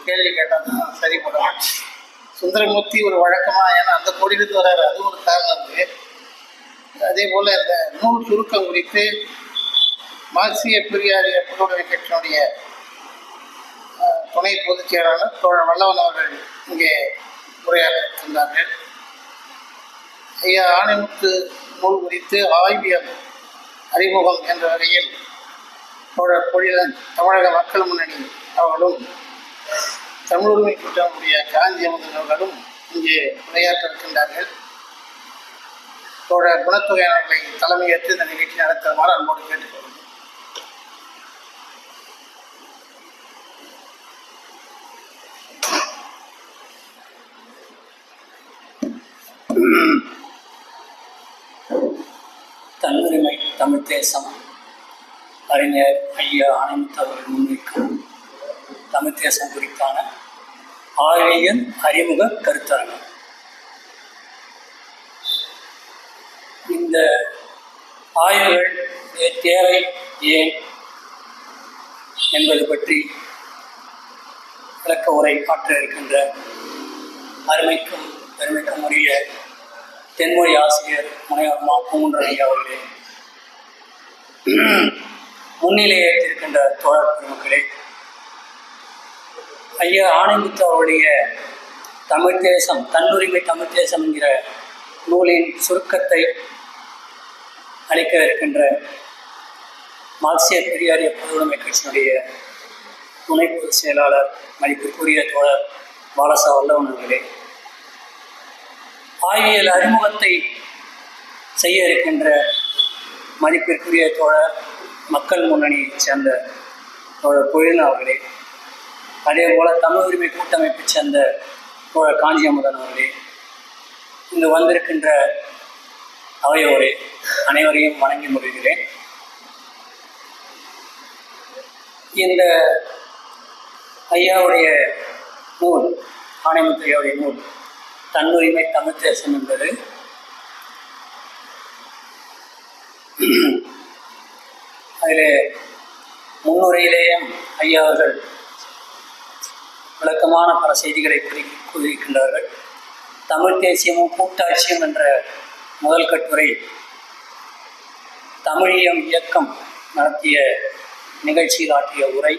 கேள்வி கேட்டால் சரிப்படும். சுந்தரமூர்த்தி ஒரு வழக்கமாக, ஏன்னா அந்த கோடியிலிருந்து வராரு, அது ஒரு காரணம் இருக்குது. அதே போல் இந்த நூல் சுருக்கம் குறித்து மார்க்சிய பெரியாரிய பொதுவுடைமை கட்சியினுடைய துணை பொதுச் செயலாளர் தோழர் வல்லவன் அவர்கள் இங்கே உரையாற்றிருக்கின்றார்கள். ஐயா ஆணைமுத்து நூல் குறித்து ஆய்வியல் அறிமுகம் என்ற வகையில் தோழர் பொழிலன் தமிழக மக்கள் முன்னணி அவர்களும் தமிழ் உரிமை கூட்டமுடைய காஞ்சி அமுதன் அவர்களும் இங்கே உரையாற்றிருக்கின்றார்கள். தோழர் குணத்தொகையாளர்களை தலைமையேற்று இந்த நிகழ்ச்சி நடத்துமாறு அன்போடு கேட்டுக்கொள்கிறேன். தன்னுரிமை தமிழ் தேசம் அறிஞர் ஐயா ஆணைமுத்து அவர்கள் முன்வைக்கும் தமிழ் தேசம் குறித்தான ஆய்வியல் அறிமுக கருத்தரங்கம். இந்த ஆய்வுகள் தேவை ஏன் என்பது பற்றி விளக்க உரை ஆற்ற இருக்கின்ற அருமைக்கும் பெருமைக்கும் உரிய தென்மொழி ஆசிரியர் முனைவர் மா பூங்குன்றன் ஐயா அவர்களே, முன்னிலையேற்றிருக்கின்ற தோழர் பெருமக்களே, ஐயா ஆணைமுத்து அவருடைய தமிழ் தேசம் தன்னுரிமை தமிழ் தேசம் என்கிற நூலின் சுருக்கத்தை அளிக்க இருக்கின்ற மார்க்சிய பெரியாரிய பொதுவுடைமை கட்சியினுடைய துணை பொதுச் செயலாளர் மதிப்பிற்குரிய தோழர் பாலசா வல்லவன் அவர்களே, ஆய்வியல் அறிமுகத்தை செய்ய இருக்கின்ற மதிப்பிற்குரிய தோழர் மக்கள் முன்னணியைச் சேர்ந்த தோழர் பொழிலன் அவர்களே, அதே போல தமிழ் உரிமை கூட்டமைப்பைச் சேர்ந்த தோழர் காஞ்சி அமுதன் அவர்களே, இங்கு வந்திருக்கின்ற அவையோரே, அனைவரையும் வணங்கி மகிழ்கிறேன். இந்த ஐயாவுடைய நூல், ஆணைமுத்து ஐயாவுடைய நூல் தன்னுரிமை தமிழ் தேசம் என்பது அதில் முன்னுரையிலேயும் ஐயா அவர்கள் விளக்கமான பல செய்திகளை கூறியிருக்கின்றார்கள். தமிழ் தேசியமும் கூட்டாட்சியும் என்ற முதல் கட்டுரை தமிழியம் இயக்கம் நடத்திய நிகழ்ச்சியில் ஆற்றிய உரை,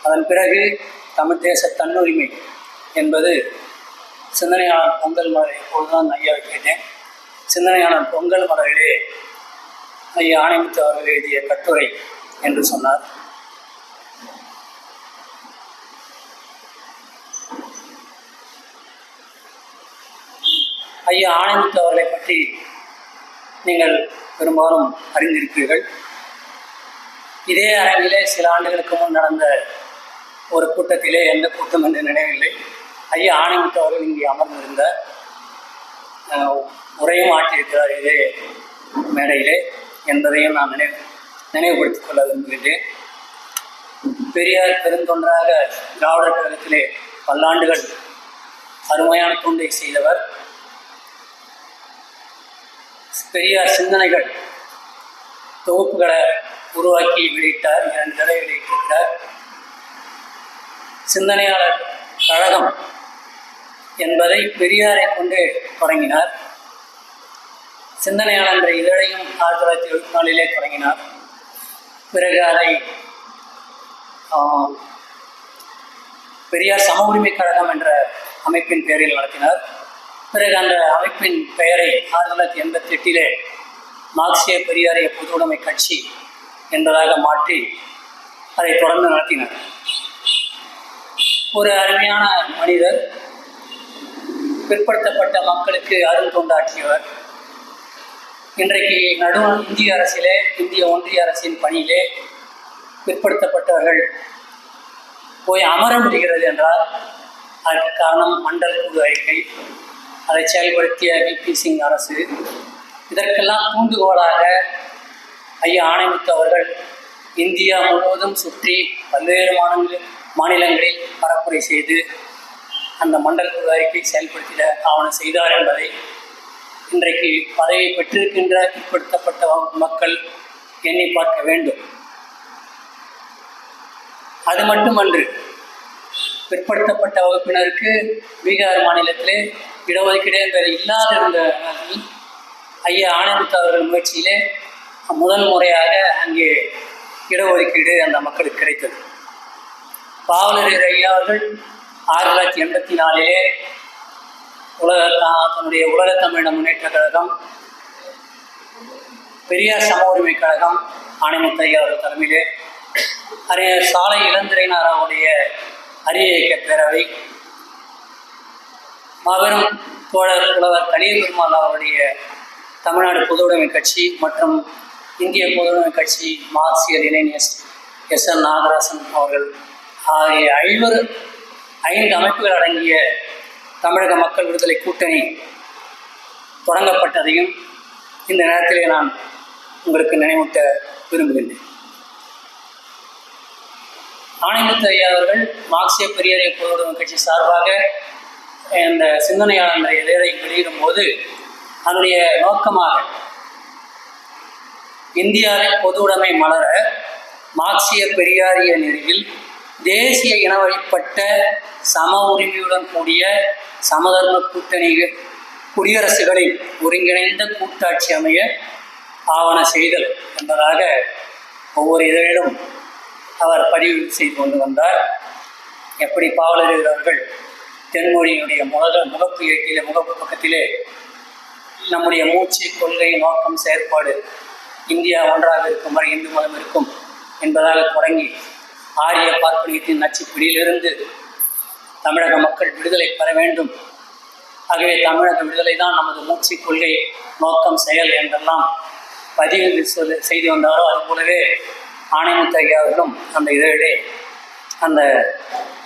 அதன் பிறகு தமிழ் தேச தன்னுரிமை என்பது சிந்தனையாளர் பொங்கல் மலர், இப்பொழுதுதான் ஐயாவை கேட்டேன், சிந்தனையாளர் பொங்கல் மலரிலே ஐயா ஆணைமுத்து அவர்கள் எழுதிய கட்டுரை என்று சொன்னார். ஐயா ஆணைமுத்து அவர்களை பற்றி நீங்கள் பெரும்பாலும் அறிந்திருப்பீர்கள். இதே அரங்கிலே சில ஆண்டுகளுக்கு முன் நடந்த ஒரு கூட்டத்திலே, எந்த கூட்டம் என்று நினைவில்லை, ஐயா ஆணைமுத்து அவர்கள் இங்கே அமர்ந்திருந்த உரையும் ஆற்றியிருக்கிறார் இதே மேடையிலே என்பதையும் நான் நினைவுபடுத்திக் கொள்ள விரும்புகின்றேன். பெரியார் பெருந்தொன்றாக திராவிடர் கழகத்திலே பல்லாண்டுகள் அருமையான தொண்டை செய்தவர். பெரியார் சிந்தனைகள் தொகுப்புகளை உருவாக்கி வெளியிட்டார், 2 தடவை வெளியிட்டிருக்கிறார். சிந்தனையாளர் கழகம் என்பதை பெரியாரை கொண்டு தொடங்கினார். சிந்தனையாளர் என்ற இதழையும் 1974 தொடங்கினார். பிறகு அதை பெரியார் சம உரிமை கழகம் என்ற அமைப்பின் பெயரில் நடத்தினார். பிறகு அந்த அமைப்பின் பெயரை 1988 மார்க்சிய பெரியாரிய பொதுவுடைமை கட்சி என்பதாக மாற்றி அதை தொடர்ந்து நடத்தினார். ஒரு அருமையான மனிதர், பிற்படுத்தப்பட்ட மக்களுக்கு அருந்தொண்டாற்றியவர். இன்றைக்கு இந்திய அரசிலே, இந்திய ஒன்றிய அரசின் பணியிலே பிற்படுத்தப்பட்டவர்கள் போய் அமர முடிகிறது என்றால் அதற்கு காரணம் மண்டல் குழு அறிக்கை, அதை செயல்படுத்திய VP சிங் அரசு. இதற்கெல்லாம் தூண்டுகோலாக ஐயா ஆணைமுத்து அவர்கள் இந்தியா முழுவதும் சுற்றி பல்வேறு மாநிலங்களில் பரப்புரை செய்து அந்த மண்டல் குழு அறிக்கை செயல்படுத்திட ஆவணம் செய்தார் என்பதை இன்றைக்கு பதவி பெற்றிருக்கின்ற பிற்படுத்தப்பட்ட மக்கள் எண்ணி பார்க்க வேண்டும். அது மட்டுமன்று, பிற்படுத்தப்பட்ட வகுப்பினருக்கு பீகார் மாநிலத்திலே இடஒதுக்கீடு என்பது இல்லாத இருந்த ஐயா ஆனந்த் அவர்கள் முயற்சியிலே முதல் முறையாக அங்கே இடஒதுக்கீடு அந்த மக்களுக்கு கிடைத்தது. பாவலரேறு ஐயா அவர்கள் 1984 தன்னுடைய உலக தமிழ் முன்னேற்ற கழகம், பெரியார் சம உரிமை கழகம், ஆணைமுத்து ஐயா அவர்கள் தலைமையிலே, அறிஞர் சாலை இளந்திரையினார் அவருடைய அரிய இயக்க பேரவை, மாபெரும் தோழர் புலவர் கலிய பெருமாள் அவருடைய தமிழ்நாடு பொதுவுடைமை கட்சி மற்றும் இந்திய பொதுவுடைமை கட்சி மார்க்சியர் இளைஞர் எஸ்.என். நாகராசன் அவர்கள் ஆகிய 5 அமைப்புகள் அடங்கிய தமிழக மக்கள் விடுதலை கூட்டணி தொடங்கப்பட்டதையும் இந்த நேரத்திலே நான் உங்களுக்கு நினைவூட்ட விரும்புகின்றேன். ஆணைமுத்து ஐயா அவர்கள் மார்க்சிய பெரியாரிய பொதுவுடைமை கட்சி சார்பாக இந்த சிந்தனையாளர் இதழை வெளியிடும் போது அதனுடைய நோக்கமாக இந்தியாவில் பொதுவுடைமை மலர மார்க்சிய பெரியாரிய நெறியில் தேசிய இன வழிபட்ட சம உரிமையுடன் கூடிய சமதர்ம கூட்டணி குடியரசுகளின் ஒருங்கிணைந்த கூட்டாட்சி அமைய ஆவண செய்தல் என்பதாக ஒவ்வொரு இதழிலும் அவர் பதிவு செய்து கொண்டு வந்தார். எப்படி பாவலரேறு அவர்கள் தென்மொழியினுடைய முகப்பு ஏட்டிலே முகப்பு பக்கத்திலே நம்முடைய மூச்சு, கொள்கை, நோக்கம், செயற்பாடு இந்தியா ஒன்றாக இருக்கும் வரை இந்து மதம் இருக்கும் என்பதாக தொடங்கி ஆரிய பார்ப்பனியத்தின் நச்சுப்பிடியிலிருந்து தமிழக மக்கள் விடுதலை பெற வேண்டும், ஆகவே தமிழக விடுதலை தான் நமது மூச்சு, கொள்கை, நோக்கம், செயல் என்றெல்லாம் பதிவு செய்து வந்தாரோ அதுபோலவே ஆணைமுத்து ஐயா அவர்களும் அந்த இதழிலே அந்த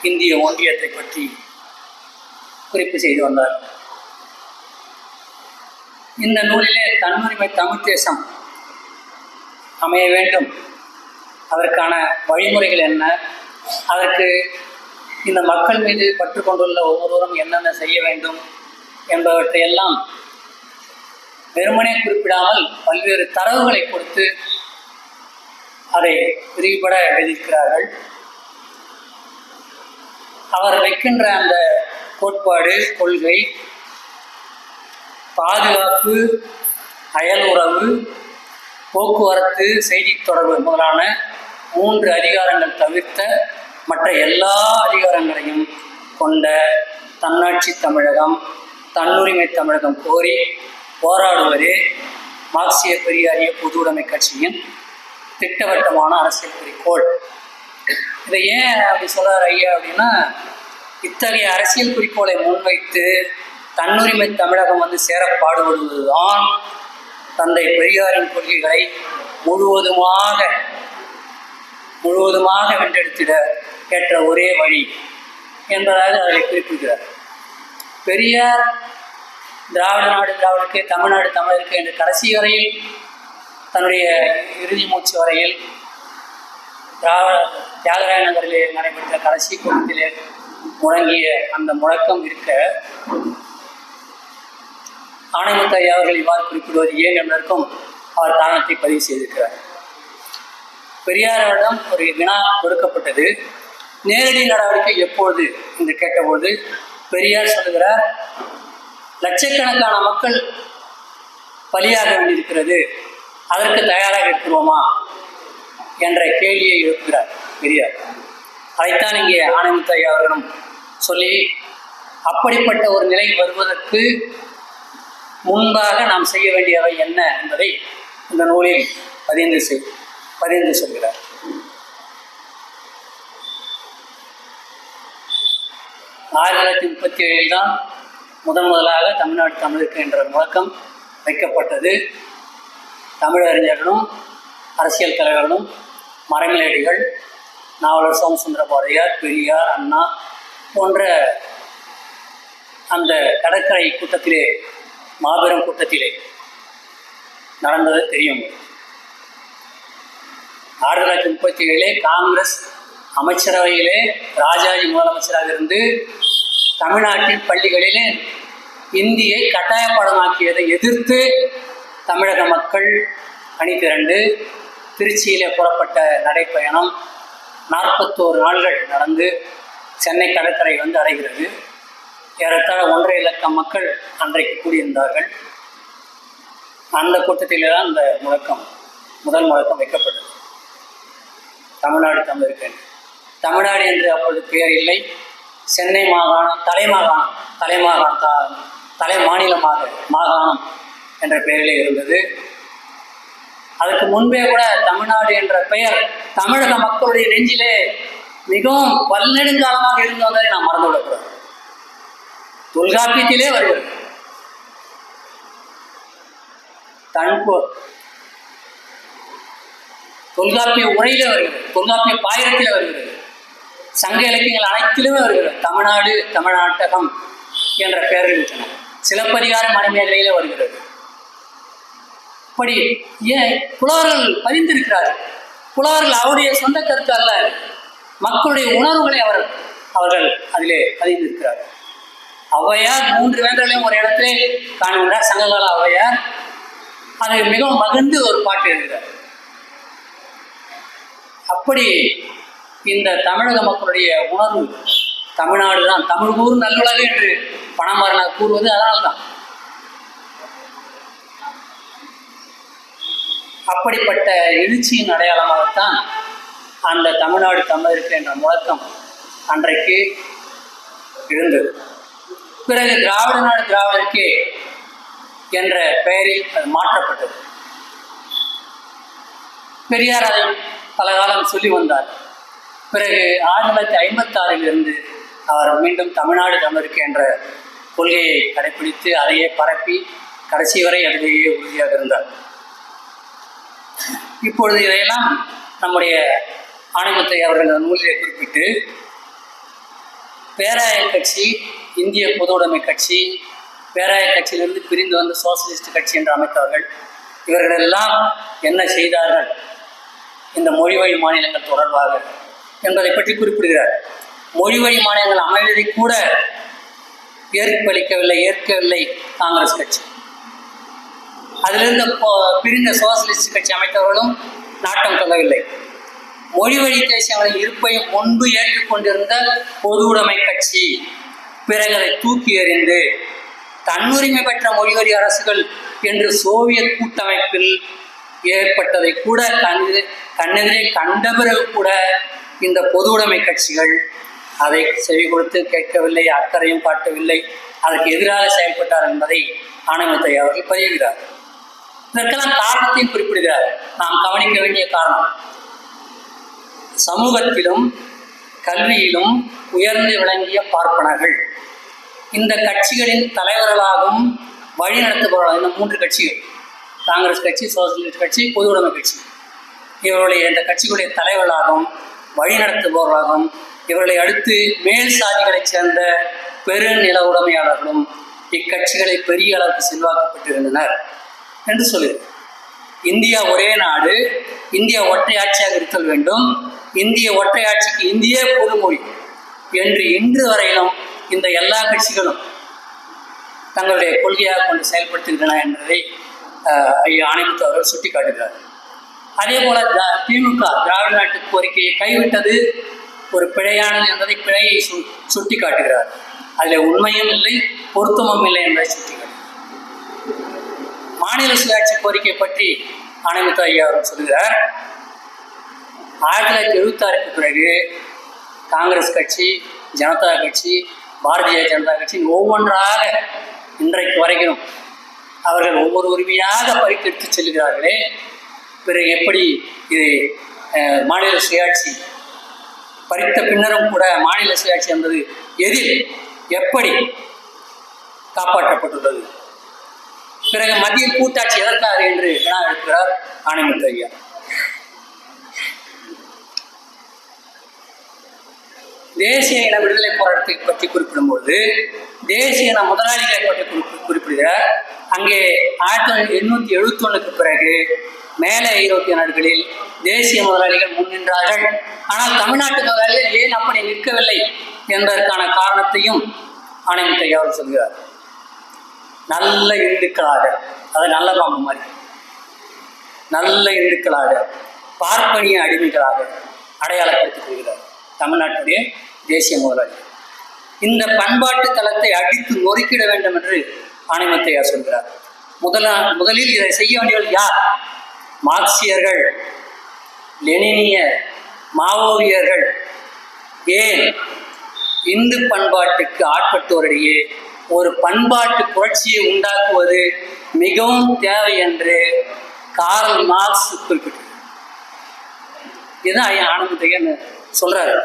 இந்திய ஒன்றியத்தை பற்றி குறிப்பு செய்து வந்தார். இந்த நூலிலே தன்னுரிமை தமிழ் தேசம் அமைய வேண்டும், அதற்கான வழிமுறைகள் என்ன, அதற்கு இந்த மக்கள் மீது பற்று கொண்டுள்ள ஒவ்வொருவரும் என்னென்ன செய்ய வேண்டும் என்பவற்றையெல்லாம் வெறுமனே குறிப்பிடாமல் பல்வேறு தரவுகளை கொடுத்து அதை விரிவுபட எழுதியிருக்கிறார்கள். அவர் வைக்கின்ற அந்த கோட்பாடு, கொள்கை, பாதுகாப்பு, அயல் உறவு, போக்குவரத்து, செய்தி தொடர்பு முதலான 3 அதிகாரங்கள் தவிர்த்த மற்ற எல்லா அதிகாரங்களையும் கொண்ட தன்னாட்சி தமிழகம், தன்னுரிமை தமிழகம் கோரி போராடுவதே மார்க்சிய பெரியாரிய பொதுவுடைமை கட்சியின் திட்டவட்டமான அரசியல் குறிக்கோள். இதை ஏன் அப்படி சொல்கிறார் ஐயா அப்படின்னா, இத்தகைய அரசியல் குறிக்கோளை முன்வைத்து தன்னுரிமை தமிழகம் சேர பாடுபடுவதுதான் தந்தை பெரியாரின் கொள்கைகளை முழுவதுமாக வென்றெடுத்திட ஏற்ற ஒரே வழி என்பதாக அதை குறிப்பிடுகிறார். பெரியார் திராவிட நாடு திராவிடருக்கு, தமிழ்நாடு தமிழருக்கு என்று கடைசி வரையில் தன்னுடைய இறுதி மூச்சு வரையில் தியாகராய நகரிலே நடைபெற்ற கடைசி கூட்டத்திலே முழங்கிய அந்த முழக்கம் இருக்க ஆணைமுத்து ஐயா அவர்கள் இவ்வாறு குறிப்பிடுவது ஏன் என்பதற்கும் அவர் காரணத்தை பதிவு செய்திருக்கிறார். பெரியாரிடம் ஒரு வினா கொடுக்கப்பட்டது, நேரடி நடவடிக்கை எப்பொழுது என்று கேட்டபோது பெரியார் சொல்லுகிறார், லட்சக்கணக்கான மக்கள் பலியாக வேண்டியிருக்கிறது, அதற்கு தயாராக இருக்கிறோமா என்ற கேள்வியை எழுப்புகிறார் பெரியார். அதைத்தான் இங்கே ஆணைமுத்து ஐயா அவர்களும் சொல்லி, அப்படிப்பட்ட ஒரு நிலை வருவதற்கு முன்பாக நாம் செய்ய வேண்டியவை என்ன என்பதை இந்த நூலில் பதிந்து சொல்கிறார். ஆயிரத்தி 1937 தான் முதலாக தமிழ்நாடு தமிழுக்கு என்ற முழக்கம் வைக்கப்பட்டது. தமிழறிஞர்களும் அரசியல் தலைவர்களும் மரமிலடிகள், நாவலர் சோமசுந்தர பாரதியார், பெரியார், அண்ணா போன்ற அந்த கடற்கரை கூட்டத்திலே, மாபெரும் கூட்டத்திலே நடந்தது தெரியும். 1937 காங்கிரஸ் அமைச்சரவையிலே ராஜாஜி முதலமைச்சராக இருந்து தமிழ்நாட்டின் பள்ளிகளிலே இந்தியை கட்டாய பாடமாக்கியதை எதிர்த்து தமிழக மக்கள் அணி திரண்டு திருச்சியிலே புறப்பட்ட நடைப்பயணம் 41 நாள்கள் நடந்து சென்னை கடற்கரை வந்து அடைகிறது. ஏறத்தாழ 1.5 லட்சம் மக்கள் அன்றைக்கு கூடியிருந்தார்கள். அந்த கூட்டத்திலே தான் இந்த முதல் முழக்கம் வைக்கப்பட்டது. தமிழ்நாடு தமிழருக்கு, தமிழ்நாடு என்று அப்பொழுது பெயர் இல்லை. சென்னை மாகாணம், தலை மாநிலமாக மாகாணம் என்ற பெயரிலே இருந்தது. அதற்கு முன்பே கூட தமிழ்நாடு என்ற பெயர் தமிழக மக்களுடைய நெஞ்சிலே மிகவும் பல்நெடுங்காலமாக இருந்து வந்ததை நாம் மறந்துவிடக்கூடாது. தொல்காப்பியத்திலே வருகிறது. தொல்காப்பிய உரையிலே வருகிறது, தொல்காப்பிய பாயிரத்திலே வருகிறது, சங்க இலக்கியங்கள் அனைத்திலுமே வருகிறது. தமிழ்நாடு, தமிழ்நாட்டகம் என்ற பெயர்கள் விட்டன. சிலப்பதிகார மணிமேகலையிலே வருகிறது. அப்படி ஏன் புலவர்கள் பதிந்திருக்கிறார்கள். புலவர்கள் அவருடைய சொந்த கருத்து அல்ல, மக்களுடைய உணர்வுகளை அவர்கள் அதிலே பதிந்திருக்கிறார்கள். ஔவையார் 3 வேந்தர்களையும் ஒரு இடத்திலே காணுகின்றார். சங்ககால ஔவையார் அதை மிகவும் மகிழ்ந்து ஒரு பாட்டு எழுதுகிறார். அப்படி இந்த தமிழக மக்களுடைய உணர்வு தமிழ்நாடு தான், தமிழ் ஊர் நல்லுலகு என்று பணமரனார் கூறுவது அதனால்தான். அப்படிப்பட்ட எழுச்சியின் அடையாளமாகத்தான் அந்த தமிழ்நாடு தமிழருக்கு என்ற முழக்கம் அன்றைக்கு இருந்தது. பிறகு திராவிட நாடு திராவிடருக்கு என்ற பெயரில் அது மாற்றப்பட்டது. பெரியார் அதை பல காலம் சொல்லி வந்தார். பிறகு 1956 அவர் மீண்டும் தமிழ்நாடு தமிழருக்கு என்ற கொள்கையை கடைபிடித்து அதையே பரப்பி கடைசி வரை அதிலேயே உறுதியாக இருந்தார். இப்பொழுது இதையெல்லாம் நம்முடைய ஆணைமுத்தை அவர்கள் நூலிலே குறிப்பிட்டு பேராய கட்சி, இந்திய பொதுவுடைமை கட்சி, பேராய கட்சியிலிருந்து பிரிந்து வந்து சோசியலிஸ்ட் கட்சி என்று அமைத்தவர்கள், இவர்களெல்லாம் என்ன செய்தார்கள் இந்த மொழிவழி மாநிலங்கள் தொடர்பாக என்பதை பற்றி குறிப்பிடுகிறார். மொழிவழி மாநிலங்கள் அமைவதை கூட ஏற்கவில்லை காங்கிரஸ் கட்சி. அதிலிருந்து பிரிந்த சோசியலிஸ்ட் கட்சி அமைத்தவர்களும் நாட்டம் கொள்ளவில்லை. மொழிவழி தேசியங்களின் இருப்பையும் முன்பு ஏற்றுக்கொண்டிருந்த பொதுவுடைமை கட்சி பிறகு அதை தூக்கி எறிந்து தன்னுரிமை பெற்ற மொழிவழி அரசுகள் என்று சோவியத் கூட்டமைப்பில் ஏற்பட்டதை கூட கண்ணெதிரே கண்ட பிறகு கூட இந்த பொதுவுடைமை கட்சிகள் அதை செவி கொடுத்து கேட்கவில்லை, அக்கறையும் காட்டவில்லை, அதற்கு எதிராக செயல்பட்டார் என்பதை ஆணைமுத்தை அவர்கள் பதிவுகிறார். இதற்கெல்லாம் காரணத்தையும் குறிப்பிடுகிறார். நாம் கவனிக்க வேண்டிய காரணம், சமூகத்திலும் கல்வியிலும் உயர்ந்து விளங்கிய பார்ப்பனர்கள் இந்த கட்சிகளின் தலைவர்களாகவும் வழி நடத்துபவர்களாக இந்த 3 கட்சிகள், காங்கிரஸ் கட்சி, சோசியலிஸ்ட் கட்சி, பொதுவுடைமை கட்சி, இவருடைய இந்த கட்சிகளுடைய தலைவர்களாகவும் வழி நடத்துபவர்களாகவும் இவர்களை அடுத்து மேல் சாதிகளைச் சேர்ந்த பெருநில உடைமையாளர்களும் இக்கட்சிகளை பெரிய அளவுக்கு செல்வாக்கப்பட்டிருந்தனர் என்று சொல்லுது. இந்தியா ஒரே நாடு, இந்தியா ஒற்றையாட்சியாக இருத்தல் வேண்டும், இந்திய ஒற்றையாட்சிக்கு இந்திய பொதுமொழி என்று இன்று வரையிலும் இந்த எல்லா கட்சிகளும் தங்களுடைய கொள்கையாக கொண்டு செயல்படுத்துகின்றன என்பதை ஆணைமுத்து அவர்கள் சுட்டி காட்டுகிறார். அதே போல திமுக திராவிட நாட்டு கோரிக்கையை கைவிட்டது ஒரு பிழையானது என்பதை பிழையை சுட்டி காட்டுகிறார். அதில் உண்மையும் இல்லை, பொருத்தமும் இல்லை என்பதை சுட்டி காட்டுகிறார். மாநில சுயாட்சி கோரிக்கை பற்றி ஆணைமுத்து ஐயா அவர்கள் சொல்கிறார். 1976 பிறகு காங்கிரஸ் கட்சி, ஜனதா கட்சி, பாரதிய ஜனதா கட்சி ஒவ்வொன்றாக இன்றைக்கு வரைக்கும் அவர்கள் ஒவ்வொரு உரிமையாக பறித்தெடுத்து செல்கிறார்களே, பிறகு எப்படி இது மாநில சுயாட்சி பறித்த பின்னரும் கூட மாநில சுயாட்சி என்பது எதில் எப்படி காப்பாற்றப்பட்டுள்ளது? பிறகு மத்திய கூட்டாட்சி எதற்காக என்று வினா எடுக்கிறார் ஆணைமுத்து ஐயா. தேசிய இன விடுதலை போராட்டத்தை பற்றி குறிப்பிடும்போது தேசிய இன முதலாளிகளை பற்றி குறிப்பிடுகிறார். அங்கே 1871 பிறகு மேலே ஐரோப்பிய நாடுகளில் தேசிய முதலாளிகள் முன்னின்றார்கள். ஆனால் தமிழ்நாட்டு முதலாளிகள் ஏன் அப்படி நிற்கவில்லை என்பதற்கான காரணத்தையும் ஆணைமுத்து ஐயா அவர் சொல்கிறார். நல்ல இந்துக்களாக, அது நல்ல பாம்பு மாதிரி, நல்ல இந்துக்களாக, பார்ப்பனிய அடிமைகளாக அடையாளப்படுத்திக் கொள்கிறார் தமிழ்நாட்டுடைய தேசிய முதலாளி. இந்த பண்பாட்டு தளத்தை அடித்து நொறுக்கிட வேண்டும் என்று ஆணைமுத்தையார் சொல்கிறார். முதலில் இதை செய்ய வேண்டியவர்கள் யார்? மார்க்சியர்கள், லெனினிய, மாவோவியர்கள். ஏன்? இந்து பண்பாட்டுக்கு ஆட்பட்டோரிடையே ஒரு பண்பாட்டு புரட்சியை உண்டாக்குவது மிகவும் தேவை என்று கார்ல் மார்க்ஸ் குறிப்பிட்டார். இதுதான் ஆனந்தத்தையன் சொல்றாரு.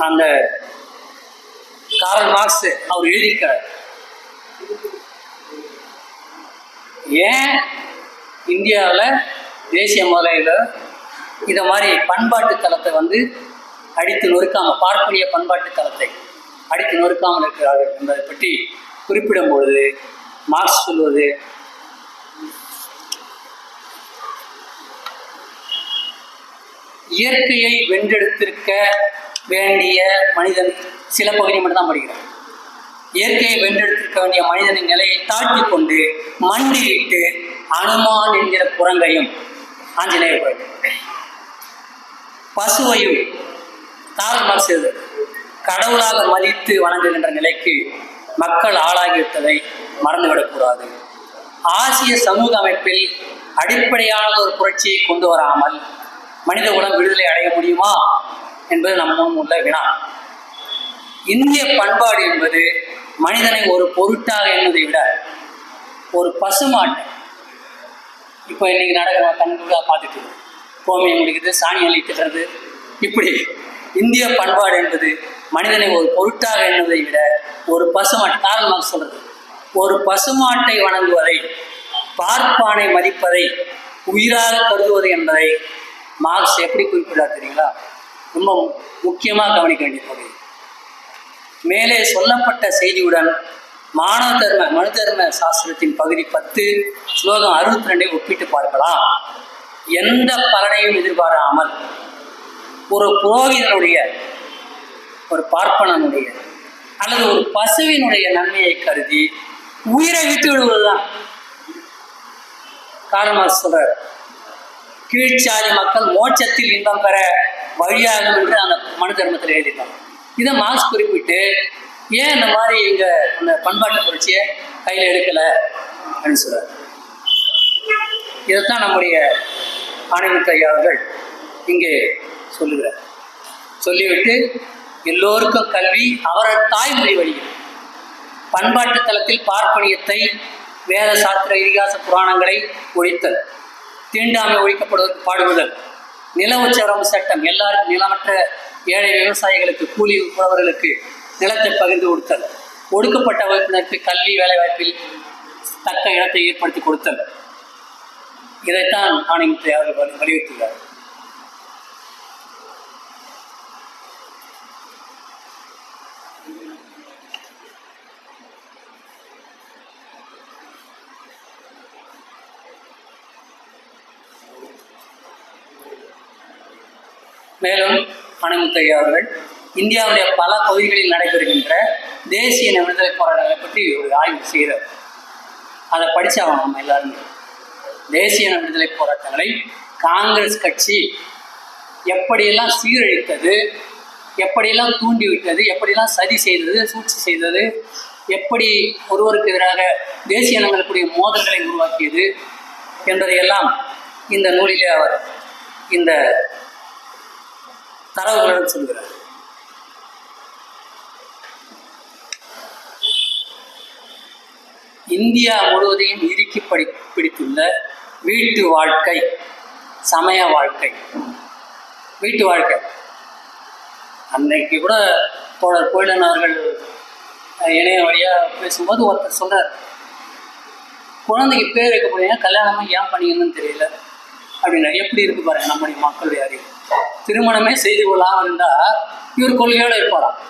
அந்த கார்ல் மார்க்ஸ் அவர் எழுதியிருக்கிறார். ஏன் இந்தியாவில் தேசிய முதலாளியில் இதை மாதிரி பண்பாட்டு தளத்தை அடித்து நொறுக்காமல், பார்ப்பனிய பண்பாட்டு தளத்தை அடித்து நொறுக்காமல் இருக்கிறார்கள் என்பதை பற்றி குறிப்பிடும் பொழுது மார்க்ஸ் சொல்வது, இயற்கையை வென்றெடுத்திருக்க வேண்டிய மனிதன் சில பகுதி மட்டும்தான் படிக்கிறான். இயற்கையை வென்றெடுத்திருக்க வேண்டிய மனிதனின் நிலையை தாழ்த்தி கொண்டு மண்டியிட்டு அனுமான் என்கிற குரங்கையும் ஆஞ்சநேயர் பசுவையும் கார்ல் மார்க்ஸ் கடவுளாக மதித்து வணங்குகின்ற நிலைக்கு மக்கள் ஆளாகிவிட்டதை மறந்துவிடக்கூடாது. ஆசிய சமூக அமைப்பில் அடிப்படையான ஒரு புரட்சியை கொண்டு வராமல் மனித குலம் விடுதலை அடைய முடியுமா என்பது நம் முன் உள்ள வினா. இந்திய பண்பாடு என்பது மனிதனை ஒரு பொருட்டாக என்பதை விட ஒரு பசுமாட்டை, இப்போ இன்னைக்கு நடக்கிற கண்கூடாக பார்த்துட்டு கோமியம் முடிக்குது, சாணியலை திட்டுறது, இப்படி இந்திய பண்பாடு என்பது மனிதனை ஒரு பொருட்டாக எண்ணுவதை விட ஒரு பசுமாட்டை, கார்ல் மார்க்ஸ் சொல்றது, ஒரு பசுமாட்டை வணங்குவதை, பார்ப்பானை மதிப்பதை உயிராக கருதுவது என்பதை மார்க்ஸ் எப்படி குறிப்பிடார் தெரியுங்களா? ரொம்ப முக்கியமாக கவனிக்க வேண்டிய பகுதி. மேலே சொல்லப்பட்ட செய்தியுடன் மனு தர்ம சாஸ்திரத்தின் பகுதி 10 ஸ்லோகம் 62 ஒப்பிட்டு பார்க்கலாம். எந்த பலனையும் எதிர்பாராமல் ஒரு புரோகிதனுடைய, ஒரு பார்ப்பனனுடைய அல்லது ஒரு பசுவினுடைய நன்மையை கருதி உயிரை விட்டு விடுவதுதான் கார்ல் மார்க்ஸ் சொல்றார். கீழ்ச்சாதி மக்கள் மோட்சத்தில் இன்பம் பெற வழியாகும் என்று அந்த மனு தர்மத்தில் எழுதிட்டாங்க. இதை மார்க்ஸ் குறிப்பிட்டு ஏன் இந்த மாதிரி இங்கே அந்த பண்பாட்டு புரட்சியை கையில் எடுக்கலை அப்படின்னு சொல்றார். இதைத்தான் நம்முடைய ஆணைமுத்தையா அவர்கள் இங்கே சொல்லுகிறார். சொல்லிவிட்டு எல்லோருக்கும் கல்வி அவரது தாய்மொழி வழியில் பண்பாட்டு தளத்தில் பார்ப்பனியத்தை, வேத சாஸ்திர இதிகாச புராணங்களை ஒழித்தல், தீண்டாமை ஒழிக்கப்படுவதற்கு பாடுபடுதல், நில உச்சவரம்பு சட்டம், எல்லாருக்கும் நிலமற்ற ஏழை விவசாயிகளுக்கு, கூலி உழவர்களுக்கு நிலத்தை பகிர்ந்து கொடுத்தல், ஒடுக்கப்பட்ட வகுப்பினருக்கு கல்வி வேலைவாய்ப்பில் தக்க இடத்தை ஏற்படுத்தி கொடுத்தல், இதைத்தான் ஆணைமுத்தையா அவர்கள் வலியுறுத்துகிறார். மேலும் ஆணைமுத்தையா அவர்கள் இந்தியாவுடைய பல பகுதிகளில் நடைபெறுகின்ற தேசிய விடுதலை போராட்டங்களை பற்றி ஒரு ஆய்வு செய்கிறார். அதை படித்தாங்க நம்ம எல்லாருமே. தேசிய விடுதலை போராட்டங்களை காங்கிரஸ் கட்சி எப்படியெல்லாம் சீரழித்தது, எப்படியெல்லாம் தூண்டிவிட்டது, எப்படியெல்லாம் சதி செய்தது, சூழ்ச்சி செய்தது, எப்படி ஒருவருக்கு எதிராக தேசிய இனங்களுக்குரிய மோதல்களை உருவாக்கியது என்பதையெல்லாம் இந்த நூலிலே அவர் இந்த தரவுகளுடன் சொல்கிறார். இந்தியா முழுவதையும் இறுக்கி பிடித்துள்ள வீட்டு வாழ்க்கை, சமய வாழ்க்கை, வீட்டு வாழ்க்கை. அன்னைக்கு கூட தோழர் கோயிலன் அவர்கள் இணைய வழியாக பேசும்போது ஒருத்தர் சொல்கிறார், குழந்தைக்கு பேர் வைக்க போறீங்க, கல்யாணமாக ஏன் பண்ணீங்கன்னு தெரியல அப்படின்னா. எப்படி இருக்கு பாருங்க நம்முடைய மக்களுடைய அறிவு. திருமணமே செய்து கொள்ளாமல் இருந்தால் இவர் கொள்கையோடு இருப்பாராம்.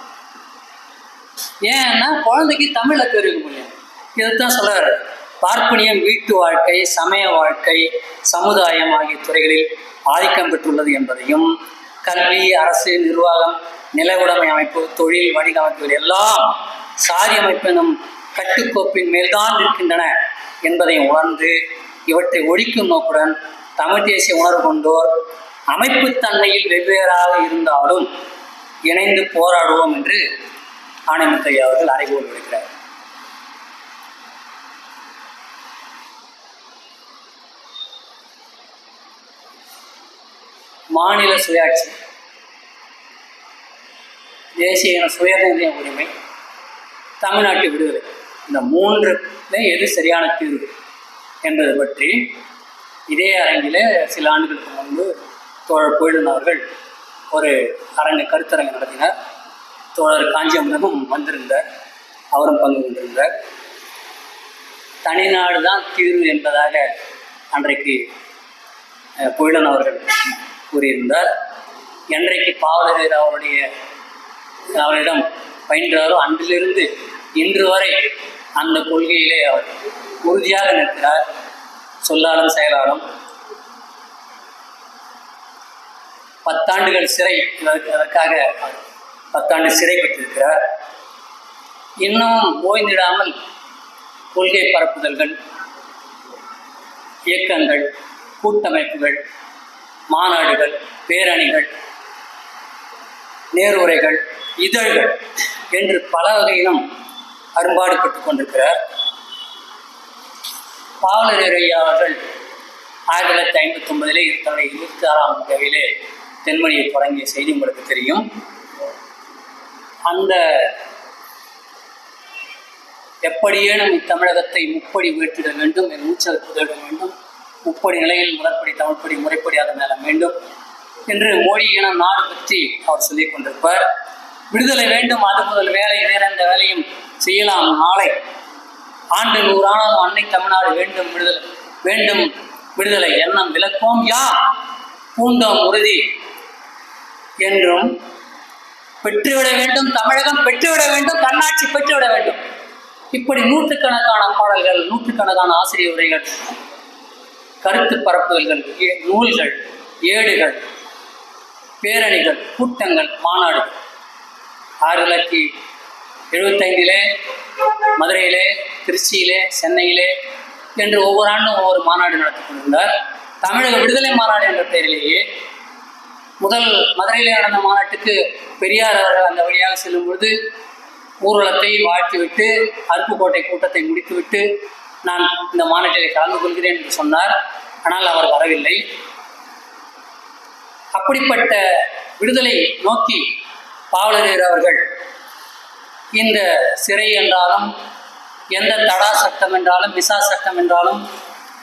ஏன்னா குழந்தைக்கு தமிழில் பேர் வைக்க முடியும். இதைத்தான் சொல்றாரு. பார்ப்பனியம் வீட்டு வாழ்க்கை, சமய வாழ்க்கை, சமுதாயம் ஆகிய துறைகளில் ஆதிக்கம் பெற்றுள்ளது என்பதையும், கல்வி, அரசு, நிர்வாகம், நில உடைமை அமைப்பு, தொழில், வணிக அமைப்புகள் எல்லாம் சாதி அமைப்பு எனும் கட்டுக்கோப்பின் மேல்தான் இருக்கின்றன என்பதை உணர்ந்து இவற்றை ஒழிக்கும் நோக்குடன் தமிழ் தேசிய உணர்வு கொண்டோர் அமைப்பு தன்மையில் வெவ்வேறாக இருந்தாலும் இணைந்து போராடுவோம் என்று ஆணைமுத்தையா அவர்கள் அறைகோல் விடுக்கிறார். மாநில சுயாட்சி, தேசிய சுயநிர்ணய உரிமை, தமிழ்நாட்டு விடுதலை, இந்த மூன்றுல எது சரியான தீர்வு என்பது பற்றி இதே அரங்கில் சில ஆண்டுகளுக்கு முன்பு தோழர் பொழிலன் அவர்கள் ஒரு கருத்தரங்கு நடத்தினார். தோழர் காஞ்சியமுதமும் வந்திருந்தார், அவரும் பங்கு கொண்டிருந்தார். தனிநாடு தான் தீர்வு என்பதாக அன்றைக்கு பொழிலன் அவர்கள் கூறியிருந்தார். என்றைக்கு பாவலர் அவரிடம் பயின்றாரோ அன்றிலிருந்து இன்று வரை அந்த கொள்கையிலே அவர் உறுதியாக நிற்கிறார். சொல்லாலும் செயலாலும் 10 ஆண்டுகள் சிறை, அதற்காக 10 ஆண்டு சிறை பெற்றிருக்கிறார். இன்னும் ஓய்ந்திடாமல் கொள்கை பரப்புதல்கள், இயக்கங்கள், கூட்டமைப்புகள், மாநாடுகள், பேரணிகள், நேருரைகள், இதழ்கள் என்று பல வகையிலும் அரும்பாடுபட்டுக் கொண்டிருக்கிறார். பாவலர் ஐயா அவர்கள் 1959 தன்னுடைய 26ஆம் வகையிலே தென்மொழியை தொடங்கிய செய்தி உங்களுக்கு தெரியும். அந்த எப்படியேனும் இத்தமிழகத்தை முப்படி வீழ்த்திட வேண்டும், என் மூச்சல் புதிட வேண்டும், முப்படி நிலையில் முதற்படி தமிழ்ப்படி முறைப்படி அதன் மேல வேண்டும் என்று மொழி இனம் நாடு பற்றி அவர் சொல்லிக் கொண்டிருப்பார். விடுதலை வேண்டும், அது முதல் வேலை, வேற எந்த வேலையும் செய்யலாம் நாளை, ஆண்டு 100 ஆனாலும் அன்னை தமிழ்நாடு வேண்டும், விடுதலை வேண்டும், விடுதலை எண்ணம் விளக்கோம் யா பூண்டோம் உறுதி என்றும் பெற்றுவிட வேண்டும், தமிழகம் பெற்றுவிட வேண்டும், தன்னாட்சி பெற்றுவிட வேண்டும். இப்படி நூற்றுக்கணக்கான பாடல்கள், நூற்றுக்கணக்கான ஆசிரிய உரைகள், கருத்து பரப்புதல்கள், நூல்கள், ஏடுகள், பேரணிகள், கூட்டங்கள், மாநாடுகள் 1975 மதுரையிலே, திருச்சியிலே, சென்னையிலே என்று ஒவ்வொரு ஆண்டும் ஒவ்வொரு மாநாடு நடத்தி கொண்டிருந்தார். தமிழக விடுதலை மாநாடு என்ற பெயரிலேயே முதல் மதுரையிலே நடந்த மாநாட்டுக்கு பெரியார் அவர்கள் அந்த வழியாக செல்லும் பொழுது ஊர்வலத்தை வாழ்த்திவிட்டு அருப்புக்கோட்டை கூட்டத்தை முடித்துவிட்டு நான் இந்த மாநாட்டிலே கலந்து கொள்கிறேன் என்று சொன்னார். ஆனால் அவர் வரவில்லை. அப்படிப்பட்ட விடுதலை நோக்கி பாவலரேறு அவர்கள் இந்த சிறை என்றாலும், எந்த தடா சட்டம் என்றாலும், விசா சட்டம் என்றாலும்,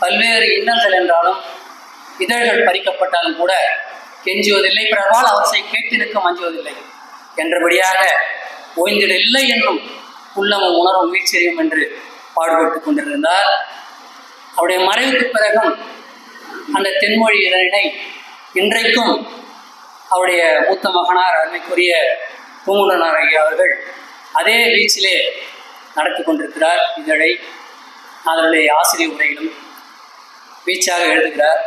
பல்வேறு இன்னல்கள் என்றாலும், இதழ்கள் பறிக்கப்பட்டாலும் கூட கெஞ்சுவதில்லை, பிறவால் அவற்றை கேட்டு நிற்க மஞ்சுவதில்லை என்றபடியாக ஓய்ந்திட இல்லை என்னும் உள்ளமும் உணர்வும் வீழ்ச்சியும் என்று பாடுபட்டு கொண்டிருந்தார். அவருடைய மறைவுக்கு பிறகும் அந்த தென்மொழி இதழினை இன்றைக்கும் அவருடைய மூத்த மகனார் அருமைக்குரிய பூங்குன்றனார் ஐயா அவர்கள் அதே வீச்சிலே நடத்தி கொண்டிருக்கிறார். இதழை அதனுடைய ஆசிரியர் உரையிலும் வீச்சாக எழுதுகிறார்.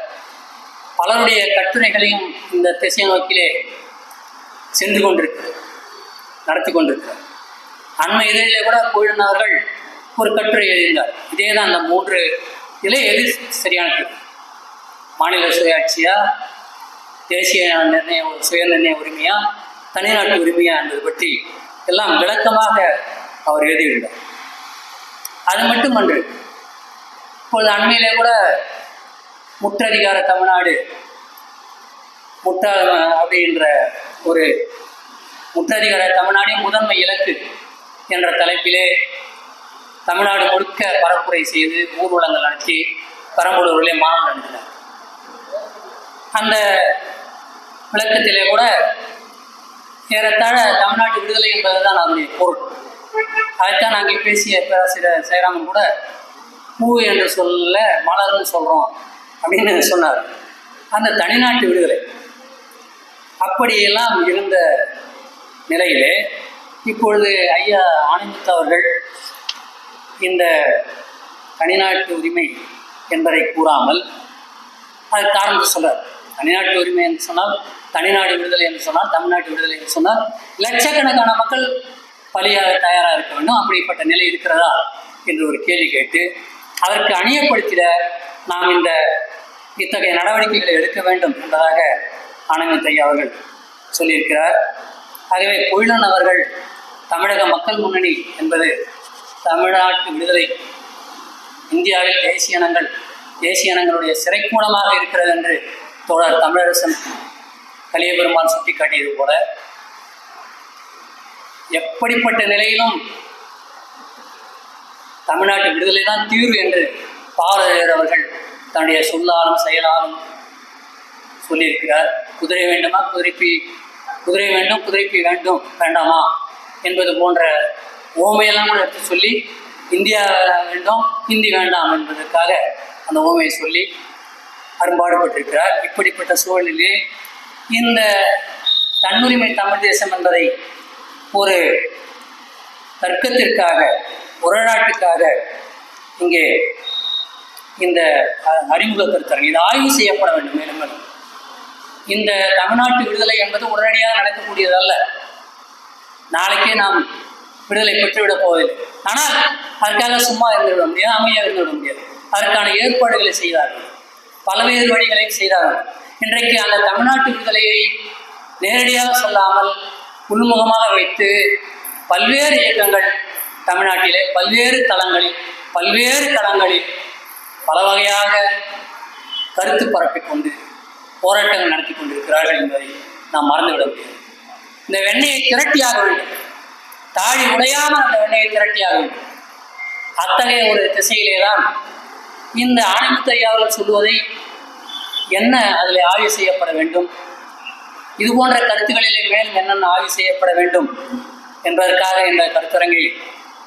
பலருடைய கட்டுரைகளையும் இந்த திசை நோக்கிலே சென்று கொண்டிருக்கிறார், நடத்தி கொண்டிருக்கிறார். அண்மை இதழிலே கூட பொழிலன் அவர்கள் ஒரு கட்டுரை எழுதினார். இதே தான் அந்த 3 இதில் எது சரியானது, மாநில சுயாட்சியா, தேசிய சுயநிர்ணய உரிமையா, தனிநாட்டு உரிமையா என்பது பற்றி எல்லாம் விளக்கமாக அவர் எழுதியிருந்தார். அது மட்டுமன்று, இப்பொழுது அண்மையிலே கூட முற்றதிகார தமிழ்நாடு அப்படின்ற ஒரு முற்றதிகார தமிழ்நாடே முதன்மை இலக்கு என்ற தலைப்பிலே தமிழ்நாடு முழுக்க பரப்புரை செய்து ஊர்வலங்கள் நடத்தி பெரம்பலூரிலே மாநாடு நடத்தினார். அந்த விளக்கத்திலே கூட ஏறத்தாழ தமிழ்நாட்டு விடுதலை என்பதுதான் அதனுடைய பொருள். அதைத்தான் அங்கே பேசிய பேராசிரியர் சேராமன் கூட பூ என்று சொல்ல மலர்னு சொல்கிறோம் அப்படின்னு சொன்னார். அந்த தனிநாட்டு விடுதலை அப்படியெல்லாம் இருந்த நிலையிலே இப்பொழுது ஐயா ஆணைமுத்து அவர்கள் இந்த தனிநாட்டு உரிமை என்பதை கூறாமல் அது காரணம் சொல்றார். தனிநாட்டு உரிமை என்று சொன்னால், தனிநாடு விடுதலை என்று சொன்னால், தமிழ்நாட்டு விடுதலை என்று சொன்னால் லட்சக்கணக்கான மக்கள் பலியாக தயாராக இருக்க வேண்டும். அப்படிப்பட்ட நிலை இருக்கிறதா என்று ஒரு கேள்வி கேட்டு அதற்கு அணியப்படுத்திட நாம் இத்தகைய நடவடிக்கைகளை எடுக்க வேண்டும் என்பதாக ஆனந்த் ஐயா அவர்கள் சொல்லியிருக்கிறார். ஆகவே குயிலன் அவர்கள் தமிழக மக்கள் முன்னணி என்பது தமிழ்நாட்டு விடுதலை இந்தியாவில் தேசிய இனங்களுடைய சிறைக்கூடமாக இருக்கிறது என்று தோழர் தமிழரசன் கலியபெருமான் சுட்டிக்காட்டியது போல, எப்படிப்பட்ட நிலையிலும் தமிழ்நாட்டு விடுதலை தான் தீர்வு என்று பாரதியார் அவர்கள் தன்னுடைய சொல்லாலும் செயலாலும் சொல்லியிருக்கிறார். குதிரை வேண்டுமா, குதிரை வேண்டும், குதிரைக்கு வேண்டாமா என்பது போன்ற ஓமையெல்லாம் கூட எடுத்து சொல்லி இந்தியா வேண்டும், ஹிந்தி வேண்டாம் என்பதற்காக அந்த ஓமையை சொல்லி அரும்பாடுபட்டிருக்கிறார். இப்படிப்பட்ட சூழலிலே இந்த தன்னுரிமை தமிழ் தேசம் என்பதை ஒரு தர்க்கத்திற்காக, உரையாட்டுக்காக இங்கே இந்த அறிமுக கருத்தரங்கு இது ஆய்வு செய்யப்பட வேண்டும். மேலும் இந்த தமிழ்நாட்டு விடுதலை என்பது உடனடியாக நடக்கக்கூடியதல்ல. நாளைக்கே நாம் விடுதலை பெற்றுவிடப் போவதில்லை. ஆனால் அதற்காக சும்மா இருந்துவிட முடியாது, அமைதியாக இருந்துவிட முடியாது. அதற்கான ஏற்பாடுகளை செய்தார்கள், பல்வேறு வழிகளையும் செய்தார்கள். இன்றைக்கு அந்த தமிழ்நாட்டு விடுதலையை நேரடியாக சொல்லாமல் உள்முகமாக வைத்து பல்வேறு இயக்கங்கள் தமிழ்நாட்டிலே பல்வேறு தளங்களில் பல்வேறு தளங்களில் பல வகையாக கருத்து பரப்பிக்கொண்டு போராட்டங்கள் நடத்தி கொண்டிருக்கிறார்கள் என்பதை நாம் மறந்துவிட முடியாது. இந்த வெண்ணையை திரட்டியாக வேண்டும், தாழி உடையாமல் அந்த வெண்ணையை திரட்டியாக வேண்டும். அத்தகைய ஒரு திசையிலே தான் இந்த ஆனந்த் ஐயா அவர்கள் சொல்வதை என்ன அதில் ஆய்வு செய்யப்பட வேண்டும், இது போன்ற கருத்துக்களிலே மேலும் என்னென்ன ஆய்வு செய்யப்பட வேண்டும் என்பதற்காக இந்த கருத்தரங்கை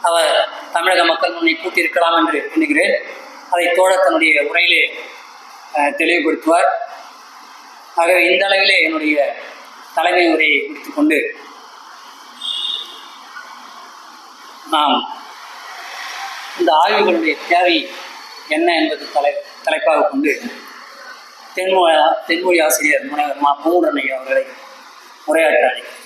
அவர் தமிழக மக்கள் முன்னே கூட்டியிருக்கலாம் என்று எண்ணுகிறேன். அதை தோழர் தன்னுடைய உரையிலே தெளிவுபடுத்துவார். ஆகவே இந்த அளவிலே என்னுடைய தலைமை உரையை முடித்துக்கொண்டு நாம் இந்த ஆய்வுகளுடைய தேவை என்ன என்பது தலைப்பாக கொண்டு தென்மொழி ஆசிரியர் முனைவர் பூங்குன்றன் ஐயா அவர்களை உரையாற்ற அழைக்கிறேன்.